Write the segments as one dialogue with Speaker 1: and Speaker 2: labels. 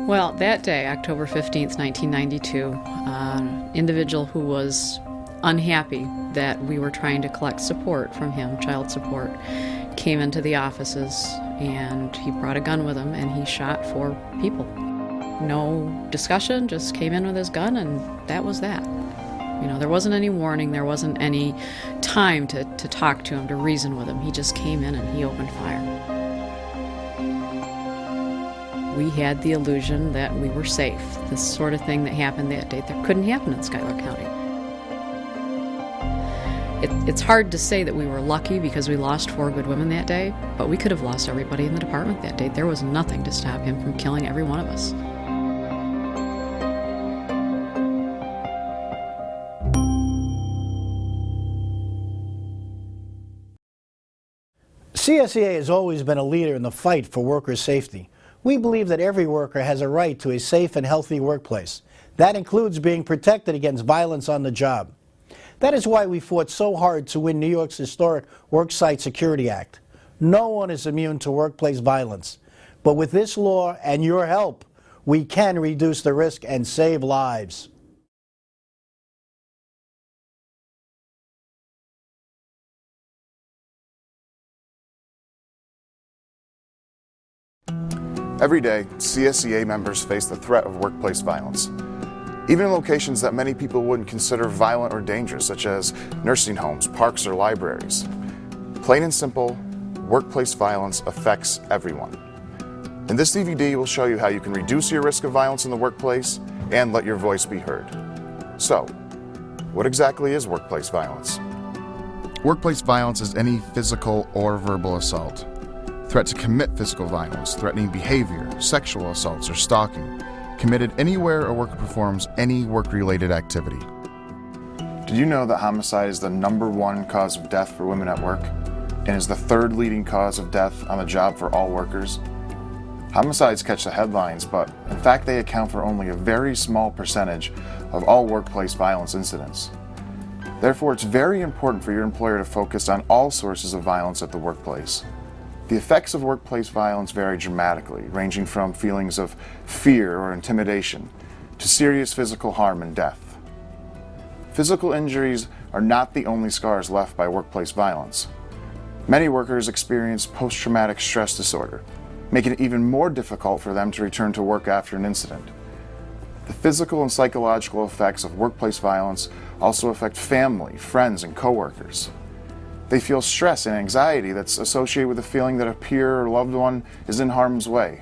Speaker 1: Well, that day, October 15th, 1992, an individual who was unhappy that we were trying to collect support from him, child support, came into the offices, and he brought a gun with him, and he shot 4 people. No discussion, just came in with his gun, and that was that. You know, there wasn't any warning, there wasn't any time to talk to him, to reason with him. He just came in and he opened fire. We had the illusion that we were safe. This sort of thing that happened that day, that couldn't happen in Schuyler County. It's hard to say that we were lucky because we lost 4 good women that day, but we could have lost everybody in the department that day. There was nothing to stop him from killing every one of us.
Speaker 2: CSEA has always been a leader in the fight for workers' safety. We believe that every worker has a right to a safe and healthy workplace. That includes being protected against violence on the job. That is why we fought so hard to win New York's historic Worksite Security Act. No one is immune to workplace violence. But with this law and your help, we can reduce the risk and save lives.
Speaker 3: Every day, CSEA members face the threat of workplace violence. Even in locations that many people wouldn't consider violent or dangerous, such as nursing homes, parks, or libraries. Plain and simple, workplace violence affects everyone. In this DVD, we'll show you how you can reduce your risk of violence in the workplace and let your voice be heard. So, what exactly is workplace violence? Workplace violence is any physical or verbal assault, threat to commit physical violence, threatening behavior, sexual assaults, or stalking, committed anywhere a worker performs any work-related activity. Did you know that homicide is the #1 cause of death for women at work and is the 3rd leading cause of death on the job for all workers? Homicides catch the headlines, but in fact they account for only a very small percentage of all workplace violence incidents. Therefore, it's very important for your employer to focus on all sources of violence at the workplace. The effects of workplace violence vary dramatically, ranging from feelings of fear or intimidation to serious physical harm and death. Physical injuries are not the only scars left by workplace violence. Many workers experience post-traumatic stress disorder, making it even more difficult for them to return to work after an incident. The physical and psychological effects of workplace violence also affect family, friends, and coworkers. They feel stress and anxiety that's associated with the feeling that a peer or loved one is in harm's way.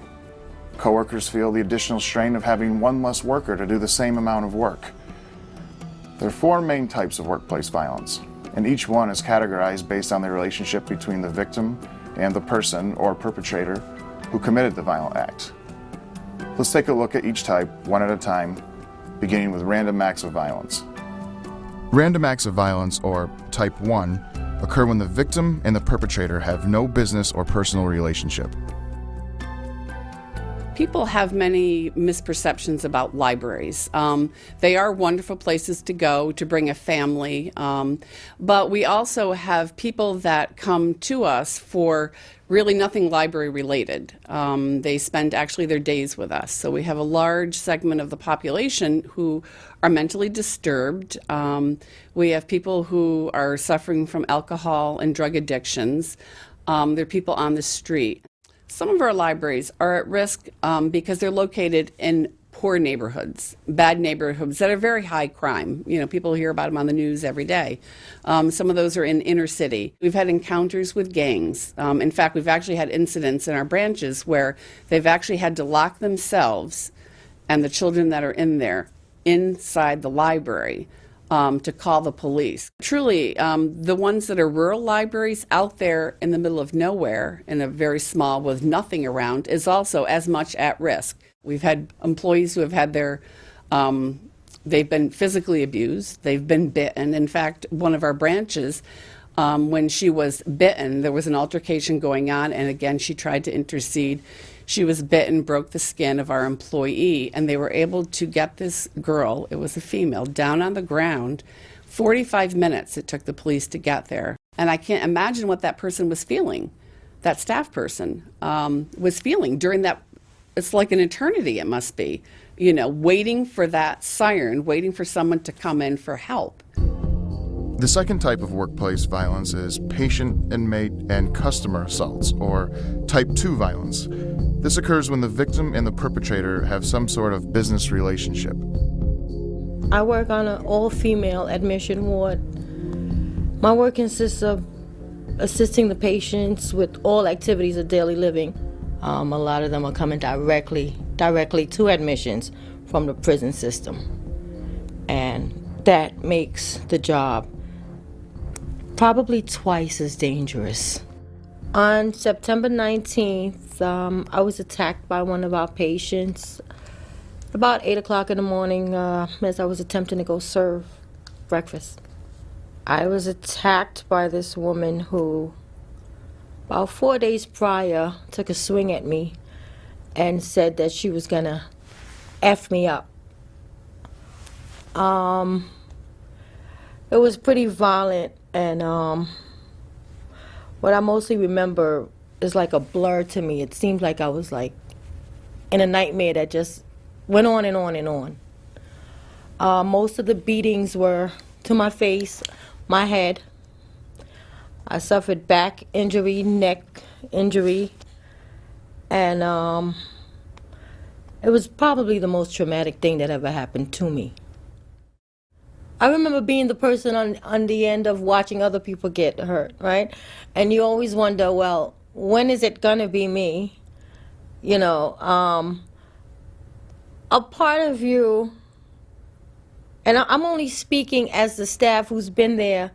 Speaker 3: Coworkers feel the additional strain of having one less worker to do the same amount of work. There are 4 main types of workplace violence, and each one is categorized based on the relationship between the victim and the person or perpetrator who committed the violent act. Let's take a look at each type one at a time, beginning with random acts of violence. Random acts of violence, or Type 1, occur when the victim and the perpetrator have no business or personal relationship.
Speaker 4: People have many misperceptions about libraries. They are wonderful places to go to bring a family, but we also have people that come to us for really nothing library related. They spend actually their days with us. So we have a large segment of the population who are mentally disturbed. We have people who are suffering from alcohol and drug addictions. There are people on the street. Some of our libraries are at risk because they're located in poor neighborhoods, bad neighborhoods that are very high crime. You know, people hear about them on the news every day. Some of those are in inner city. We've had encounters with gangs. In fact, we've actually had incidents in our branches where they've actually had to lock themselves and the children that are in there inside the library to call the police. Truly, the ones that are rural libraries out there in the middle of nowhere, in a very small with nothing around, is also as much at risk. We've had employees who have had they've been physically abused, they've been bitten. In fact, one of our branches, when she was bitten, there was an altercation going on, and again, she tried to intercede. She was bitten, broke the skin of our employee, and they were able to get this girl, it was a female, down on the ground. 45 minutes it took the police to get there. And I can't imagine what that person was feeling, that staff person was feeling during that it's like an eternity, it must be, waiting for that siren, waiting for someone to come in for help.
Speaker 3: The second type of workplace violence is patient, inmate, and customer assaults, or Type 2 violence. This occurs when the victim and the perpetrator have some sort of business relationship.
Speaker 5: I work on an all-female admission ward. My work consists of assisting the patients with all activities of daily living. A lot of them are coming directly to admissions from the prison system. And that makes the job probably twice as dangerous. On September 19th, I was attacked by one of our patients about 8 o'clock in the morning as I was attempting to go serve breakfast. I was attacked by this woman who, about 4 days prior, took a swing at me and said that she was gonna F me up. It was pretty violent, and what I mostly remember is like a blur to me. It seemed like I was like in a nightmare that just went on and on and on. Most of the beatings were to my face, my head. I suffered back injury, neck injury, and it was probably the most traumatic thing that ever happened to me. I remember being the person on the end of watching other people get hurt, right? And you always wonder, well, when is it gonna be me? A part of you, and I'm only speaking as the staff who's been there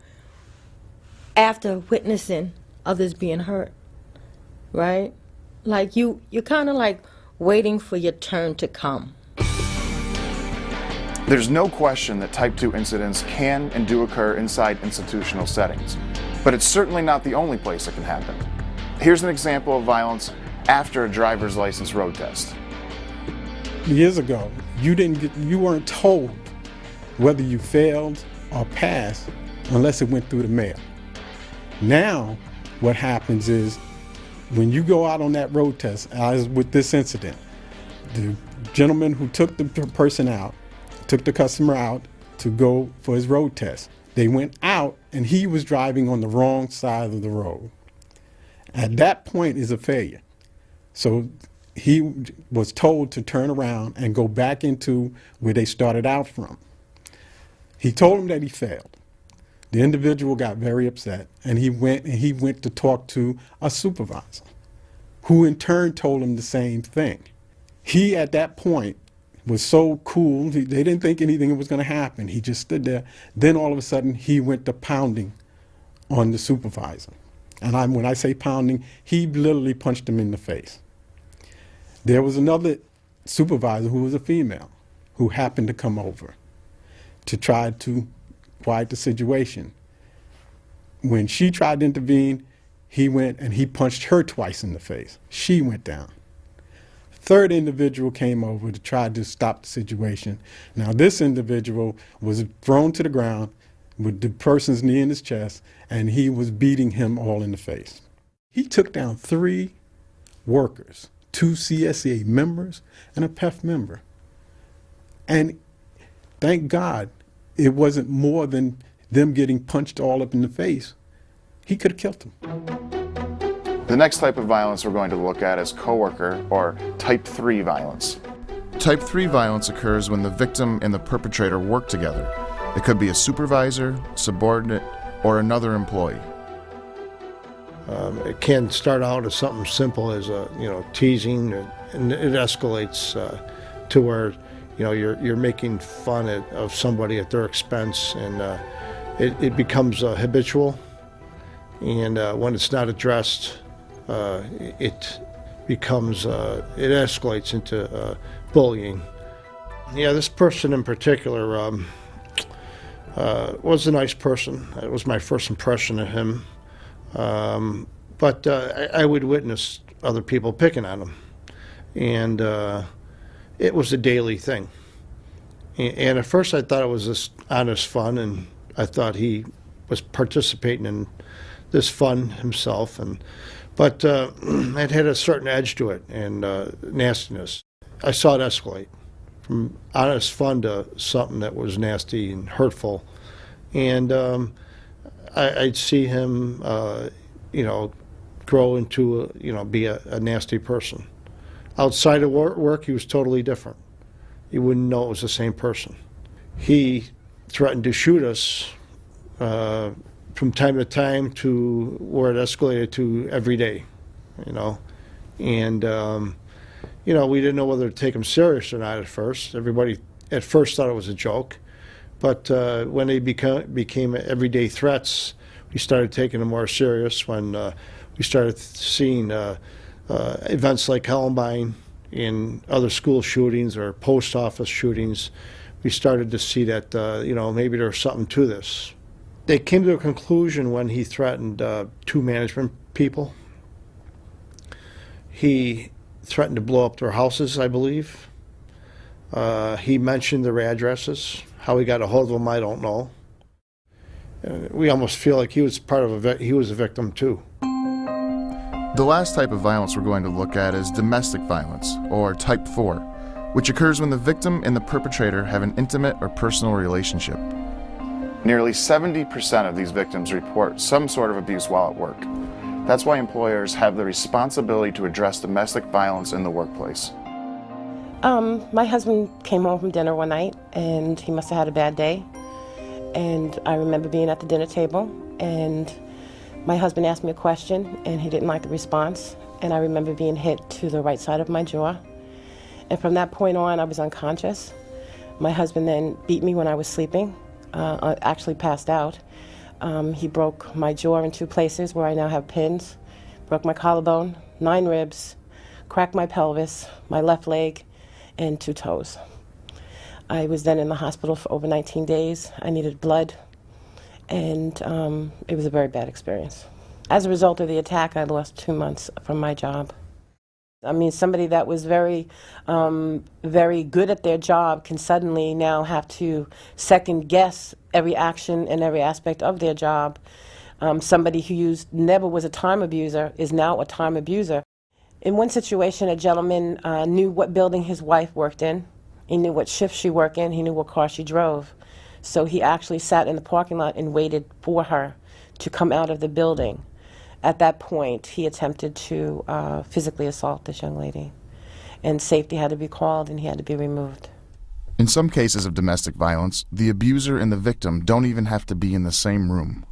Speaker 5: after witnessing others being hurt, right? Like you're kind of like waiting for your turn to come.
Speaker 3: There's no question that Type 2 incidents can and do occur inside institutional settings, but it's certainly not the only place it can happen. Here's an example of violence after a driver's license road test.
Speaker 6: Years ago, you weren't told whether you failed or passed unless it went through the mail. Now, what happens is when you go out on that road test, as with this incident, the gentleman who took the person out, took the customer out to go for his road test. They went out and he was driving on the wrong side of the road. At that point is a failure. So he was told to turn around and go back into where they started out from. He told him that he failed. The individual got very upset, and he went to talk to a supervisor, who in turn told him the same thing. He, at that point, was so cool, they didn't think anything was going to happen. He just stood there. Then all of a sudden, he went to pounding on the supervisor. And when I say pounding, he literally punched him in the face. There was another supervisor who was a female who happened to come over to try to quiet the situation. When she tried to intervene, he went and he punched her twice in the face. She went down. Third individual came over to try to stop the situation. Now this individual was thrown to the ground with the person's knee in his chest, and he was beating him all in the face. He took down 3 workers, 2 CSEA members and a PEF member. And thank God it wasn't more than them getting punched all up in the face. He could have killed them.
Speaker 3: The next type of violence we're going to look at is coworker or Type 3 violence. Type 3 violence occurs when the victim and the perpetrator work together. It could be a supervisor, subordinate, or another employee.
Speaker 7: It can start out as something simple as teasing, and it escalates to where you're making fun of somebody at their expense, and it becomes habitual. And when it's not addressed, it escalates into bullying. Yeah, this person in particular was a nice person. It was my first impression of him. But I would witness other people picking on him. And it was a daily thing. And at first I thought it was just honest fun, and I thought he was participating in this fun himself. But it had a certain edge to it and nastiness. I saw it escalate from honest fun to something that was nasty and hurtful. And I'd see him, grow into, be a nasty person. Outside of work, he was totally different. You wouldn't know it was the same person. He threatened to shoot us from time to time to where it escalated to every day, And, we didn't know whether to take him serious or not at first. Everybody at first thought it was a joke. But when they became everyday threats, we started taking them more serious when we started seeing events like Columbine and other school shootings or post office shootings. We started to see that, maybe there was something to this. They came to a conclusion when he threatened 2 management people. He threatened to blow up their houses, I believe. He mentioned their addresses. How he got a hold of them, I don't know. We almost feel like he was he was a victim too.
Speaker 3: The last type of violence we're going to look at is domestic violence, or Type 4, which occurs when the victim and the perpetrator have an intimate or personal relationship. Nearly 70% of these victims report some sort of abuse while at work. That's why employers have the responsibility to address domestic violence in the workplace.
Speaker 5: My husband came home from dinner one night, and he must have had a bad day. And I remember being at the dinner table, and my husband asked me a question, and he didn't like the response. And I remember being hit to the right side of my jaw. And from that point on, I was unconscious. My husband then beat me when I was sleeping, actually passed out. He broke my jaw in 2 places where I now have pins, broke my collarbone, 9 ribs, cracked my pelvis, my left leg, and 2 toes. I was then in the hospital for over 19 days. I needed blood, and it was a very bad experience. As a result of the attack, I lost 2 months from my job. I mean, somebody that was very, very good at their job can suddenly now have to second guess every action and every aspect of their job. Somebody who never was a time abuser is now a time abuser. In one situation, a gentleman knew what building his wife worked in. He knew what shift she worked in. He knew what car she drove. So he actually sat in the parking lot and waited for her to come out of the building. At that point, he attempted to physically assault this young lady. And safety had to be called, and he had to be removed.
Speaker 3: In some cases of domestic violence, the abuser and the victim don't even have to be in the same room.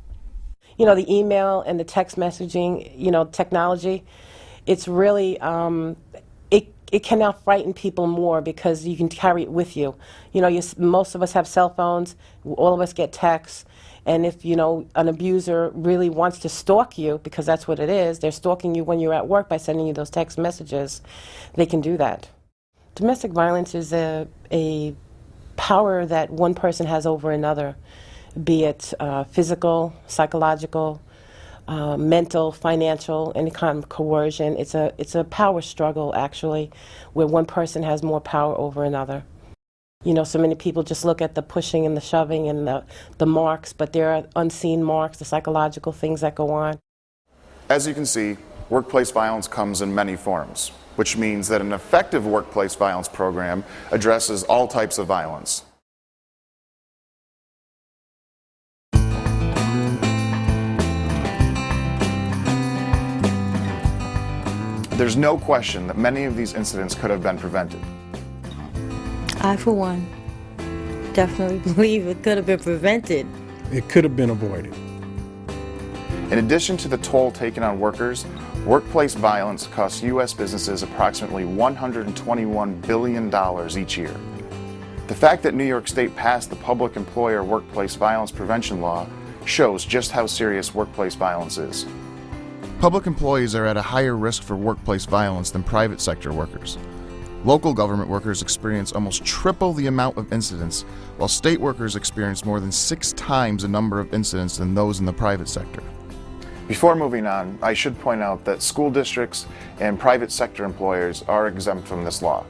Speaker 5: The email and the text messaging, technology, it's really, it can now frighten people more because you can carry it with you. Most of us have cell phones, all of us get texts, and if, an abuser really wants to stalk you, because that's what it is, they're stalking you when you're at work by sending you those text messages, they can do that. Domestic violence is a power that one person has over another, be it physical, psychological, mental, financial, any kind of coercion. It's a power struggle, actually, where one person has more power over another. So many people just look at the pushing and the shoving and the marks, but there are unseen marks, the psychological things that go on.
Speaker 3: As you can see, workplace violence comes in many forms, which means that an effective workplace violence program addresses all types of violence. There's no question that many of these incidents could have been prevented.
Speaker 5: I, for one, definitely believe it could have been prevented.
Speaker 6: It could have been avoided.
Speaker 3: In addition to the toll taken on workers, workplace violence costs U.S. businesses approximately $121 billion each year. The fact that New York State passed the Public Employer Workplace Violence Prevention Law shows just how serious workplace violence is. Public employees are at a higher risk for workplace violence than private sector workers. Local government workers experience almost triple the amount of incidents, while state workers experience more than 6 times the number of incidents than those in the private sector. Before moving on, I should point out that school districts and private sector employers are exempt from this law.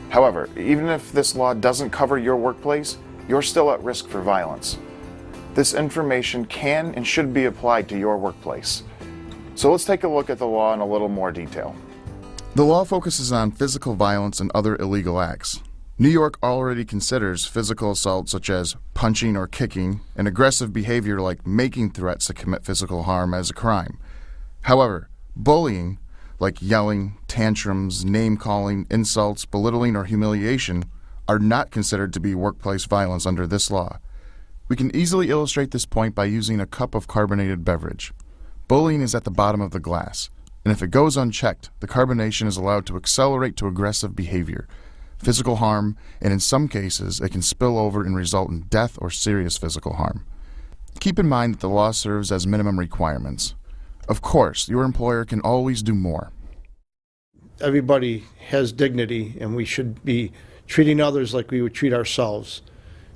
Speaker 3: However, even if this law doesn't cover your workplace, you're still at risk for violence. This information can and should be applied to your workplace. So let's take a look at the law in a little more detail. The law focuses on physical violence and other illegal acts. New York already considers physical assault such as punching or kicking and aggressive behavior like making threats to commit physical harm as a crime. However, bullying, like yelling, tantrums, name-calling, insults, belittling, or humiliation, are not considered to be workplace violence under this law. We can easily illustrate this point by using a cup of carbonated beverage. Bullying is at the bottom of the glass, and if it goes unchecked, the carbonation is allowed to accelerate to aggressive behavior, physical harm, and in some cases, it can spill over and result in death or serious physical harm. Keep in mind that the law serves as minimum requirements. Of course, your employer can always do more.
Speaker 7: Everybody has dignity, and we should be treating others like we would treat ourselves.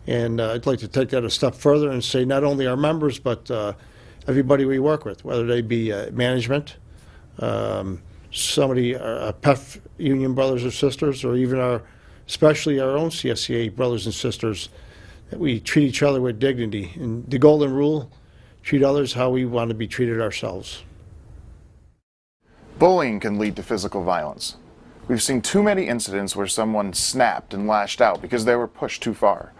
Speaker 7: And I'd like to take that a step further and say not only our members, but everybody we work with, whether they be management, somebody, our PEF union brothers or sisters, or even especially our own CSCA brothers and sisters, that we treat each other with dignity. And the golden rule, treat others how we want to be treated ourselves.
Speaker 3: Bullying can lead to physical violence. We've seen too many incidents where someone snapped and lashed out because they were pushed too far.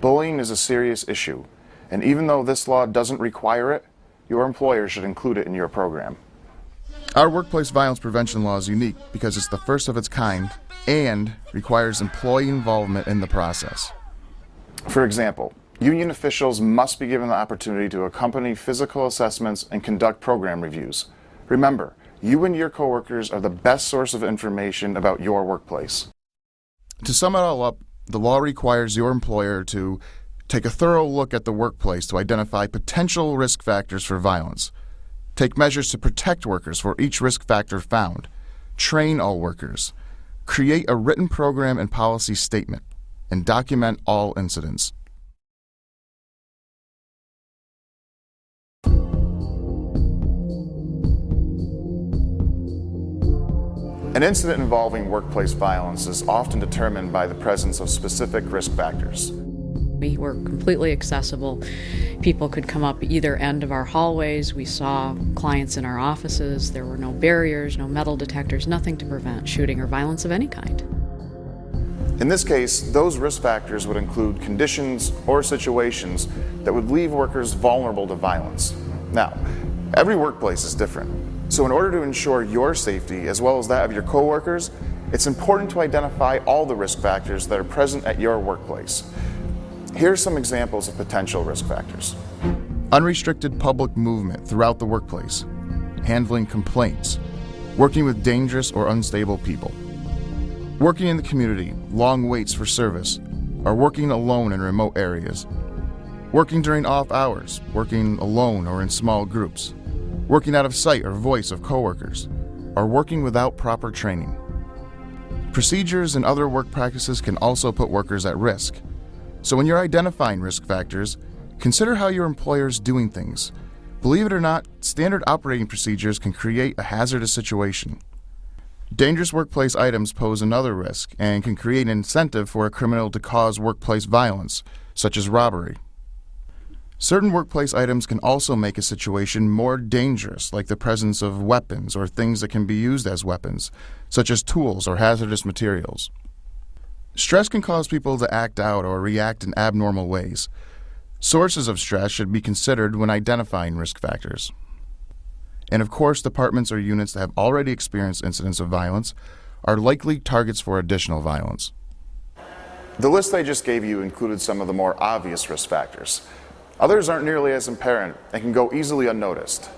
Speaker 3: Bullying is a serious issue, and even though this law doesn't require it, your employer should include it in your program. Our workplace violence prevention law is unique because it's the first of its kind and requires employee involvement in the process. For example, union officials must be given the opportunity to accompany physical assessments and conduct program reviews. Remember, you and your coworkers are the best source of information about your workplace. To sum it all up, the law requires your employer to take a thorough look at the workplace to identify potential risk factors for violence, take measures to protect workers for each risk factor found, train all workers, create a written program and policy statement, and document all incidents. An incident involving workplace violence is often determined by the presence of specific risk factors.
Speaker 1: We were completely accessible. People could come up either end of our hallways. We saw clients in our offices. There were no barriers, no metal detectors, nothing to prevent shooting or violence of any kind.
Speaker 3: In this case, those risk factors would include conditions or situations that would leave workers vulnerable to violence. Now, every workplace is different. So in order to ensure your safety as well as that of your coworkers, it's important to identify all the risk factors that are present at your workplace. Here are some examples of potential risk factors. Unrestricted public movement throughout the workplace, handling complaints, working with dangerous or unstable people, working in the community, long waits for service, or working alone in remote areas, working during off hours, working alone or in small groups, working out of sight or voice of coworkers, or working without proper training. Procedures and other work practices can also put workers at risk. So when you're identifying risk factors, consider how your employer is doing things. Believe it or not, standard operating procedures can create a hazardous situation. Dangerous workplace items pose another risk and can create an incentive for a criminal to cause workplace violence, such as robbery. Certain workplace items can also make a situation more dangerous, like the presence of weapons or things that can be used as weapons, such as tools or hazardous materials. Stress can cause people to act out or react in abnormal ways. Sources of stress should be considered when identifying risk factors. And of course, departments or units that have already experienced incidents of violence are likely targets for additional violence. The list I just gave you included some of the more obvious risk factors. Others aren't nearly as apparent and can go easily unnoticed.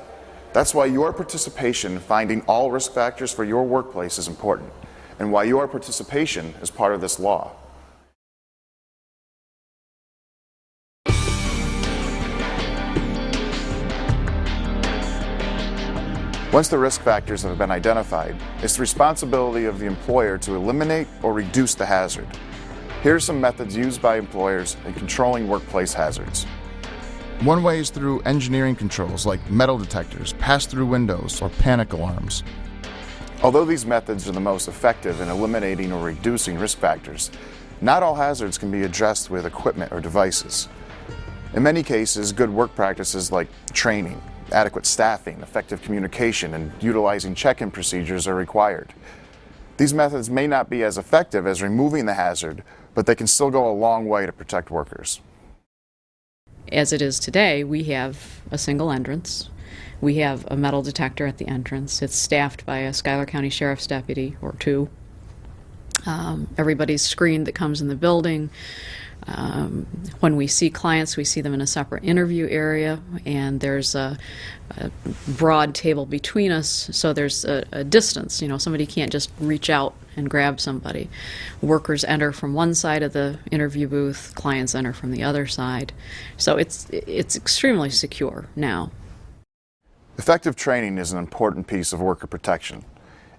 Speaker 3: That's why your participation in finding all risk factors for your workplace is important, and why your participation is part of this law. Once the risk factors have been identified, it's the responsibility of the employer to eliminate or reduce the hazard. Here are some methods used by employers in controlling workplace hazards. One way is through engineering controls like metal detectors, pass-through windows, or panic alarms. Although these methods are the most effective in eliminating or reducing risk factors, not all hazards can be addressed with equipment or devices. In many cases, good work practices like training, Adequate staffing, effective communication, and utilizing check-in procedures are required. These methods may not be as effective as removing the hazard, but they can still go a long way to protect workers.
Speaker 1: As it is today, we have a single entrance. We have a metal detector at the entrance. It's staffed by a Schuyler County Sheriff's deputy or two. Everybody's screened that comes in the building. When we see clients, we see them in a separate interview area, and there's a broad table between us, so there's a distance. You know, somebody can't just reach out and grab somebody. Workers enter from one side of the interview booth, clients enter from the other side. So it's extremely secure now.
Speaker 3: Effective training is an important piece of worker protection.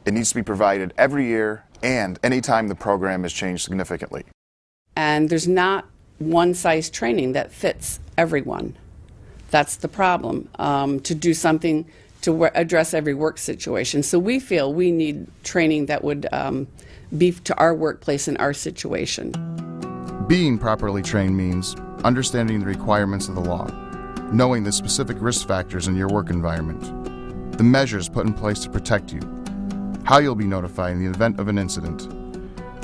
Speaker 3: It needs to be provided every year and anytime the program is changed significantly.
Speaker 4: And there's not one-size training that fits everyone. That's the problem, to do something to address every work situation. So we feel we need training that would be to our workplace and our situation.
Speaker 3: Being properly trained means understanding the requirements of the law, knowing the specific risk factors in your work environment, the measures put in place to protect you, how you'll be notified in the event of an incident,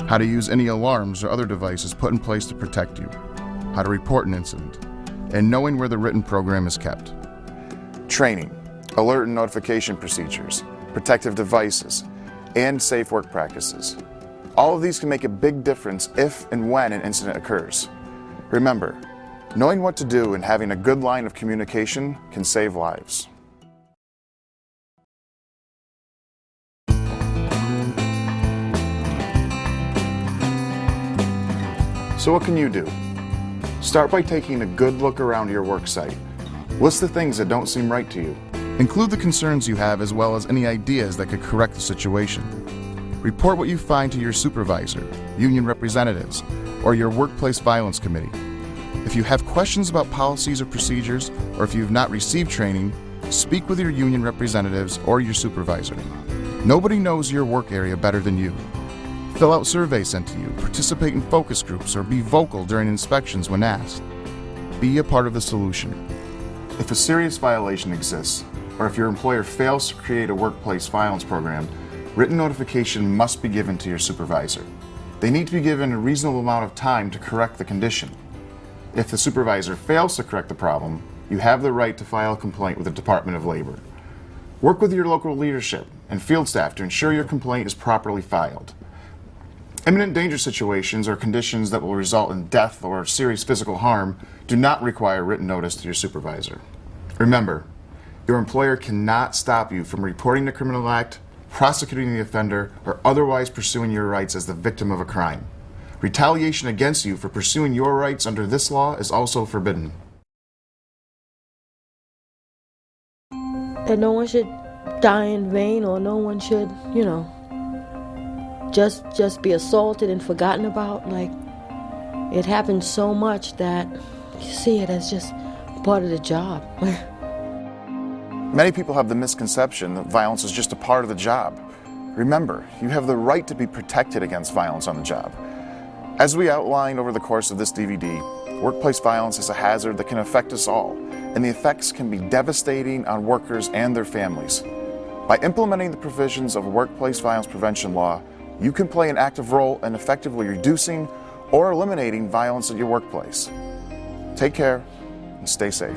Speaker 3: how to use any alarms or other devices put in place to protect you, how to report an incident, and knowing where the written program is kept. Training, alert and notification procedures, protective devices, and safe work practices. All of these can make a big difference if and when an incident occurs. Remember, knowing what to do and having a good line of communication can save lives. So what can you do? Start by taking a good look around your work site. List the things that don't seem right to you. Include the concerns you have as well as any ideas that could correct the situation. Report what you find to your supervisor, union representatives, or your workplace violence committee. If you have questions about policies or procedures, or if you have not received training, speak with your union representatives or your supervisor. Nobody knows your work area better than you. Fill out surveys sent to you, participate in focus groups, or be vocal during inspections when asked. Be a part of the solution. If a serious violation exists, or if your employer fails to create a workplace violence program, written notification must be given to your supervisor. They need to be given a reasonable amount of time to correct the condition. If the supervisor fails to correct the problem, you have the right to file a complaint with the Department of Labor. Work with your local leadership and field staff to ensure your complaint is properly filed. Imminent danger situations or conditions that will result in death or serious physical harm do not require written notice to your supervisor. Remember, your employer cannot stop you from reporting the criminal act, prosecuting the offender, or otherwise pursuing your rights as the victim of a crime. Retaliation against you for pursuing your rights under this law is also forbidden.
Speaker 5: And no one should die in vain, or no one should, just be assaulted and forgotten about. Like, it happens so much that you see it as just part of the job.
Speaker 3: Many people have the misconception that violence is just a part of the job. Remember, you have the right to be protected against violence on the job. As we outlined over the course of this DVD, workplace violence is a hazard that can affect us all, and the effects can be devastating on workers and their families. By implementing the provisions of workplace violence prevention law, you can play an active role in effectively reducing or eliminating violence at your workplace. Take care and stay safe.